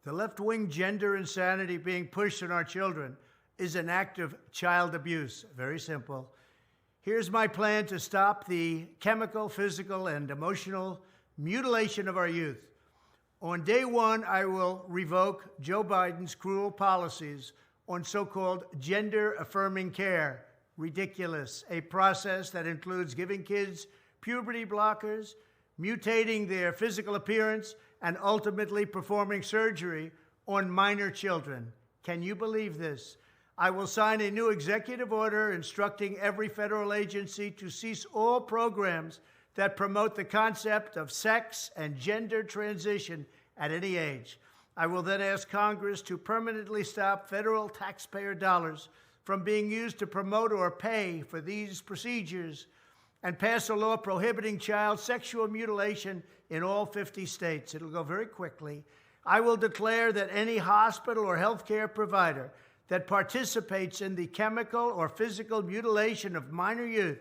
The left-wing gender insanity being pushed on our children is an act of child abuse. Very simple. Here's my plan to stop the chemical, physical, and emotional mutilation of our youth. On day one, I will revoke Joe Biden's cruel policies on so-called gender-affirming care. Ridiculous. A process that includes giving kids puberty blockers, mutating their physical appearance, and ultimately performing surgery on minor children. Can you believe this? I will sign a new executive order instructing every federal agency to cease all programs that promote the concept of sex and gender transition at any age. I will then ask Congress to permanently stop federal taxpayer dollars from being used to promote or pay for these procedures and pass a law prohibiting child sexual mutilation in all 50 states. It'll go very quickly. I will declare that any hospital or healthcare provider that participates in the chemical or physical mutilation of minor youth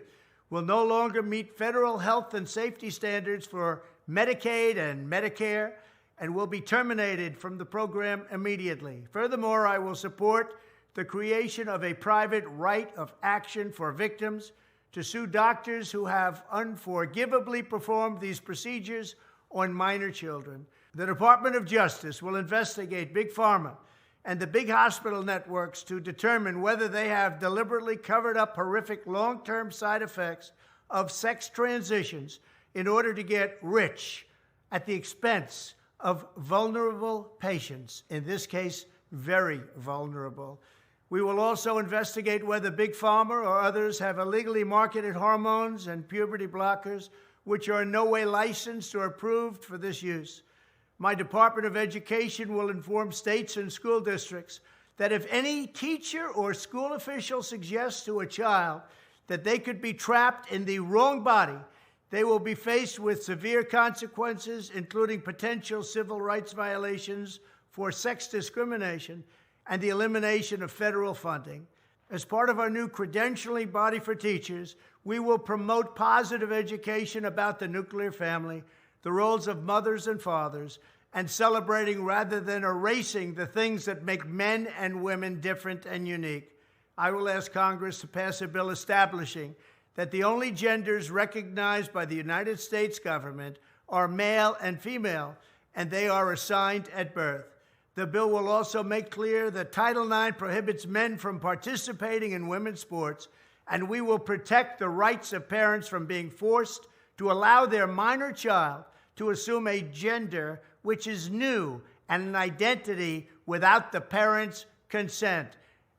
will no longer meet federal health and safety standards for Medicaid and Medicare and will be terminated from the program immediately. Furthermore, I will support the creation of a private right of action for victims to sue doctors who have unforgivably performed these procedures on minor children. The Department of Justice will investigate Big Pharma and the big hospital networks to determine whether they have deliberately covered up horrific long-term side effects of sex transitions in order to get rich at the expense of vulnerable patients, in this case, very vulnerable. We will also investigate whether Big Pharma or others have illegally marketed hormones and puberty blockers, which are in no way licensed or approved for this use. My Department of Education will inform states and school districts that if any teacher or school official suggests to a child that they could be trapped in the wrong body, they will be faced with severe consequences, including potential civil rights violations for sex discrimination and the elimination of federal funding. As part of our new credentialing body for teachers, we will promote positive education about the nuclear family, the roles of mothers and fathers, and celebrating rather than erasing the things that make men and women different and unique. I will ask Congress to pass a bill establishing that the only genders recognized by the United States government are male and female, and they are assigned at birth. The bill will also make clear that Title IX prohibits men from participating in women's sports, and we will protect the rights of parents from being forced to allow their minor child to assume a gender which is new and an identity without the parents' consent.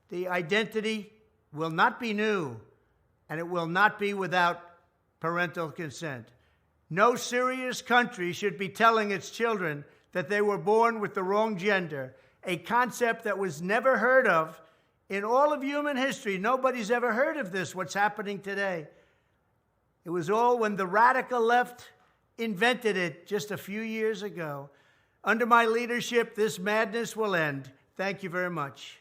The identity will not be new, and it will not be without parental consent. No serious country should be telling its children that they were born with the wrong gender, a concept that was never heard of in all of human history. Nobody's ever heard of this, what's happening today. It was all when the radical left invented it just a few years ago. Under my leadership, this madness will end. Thank you very much.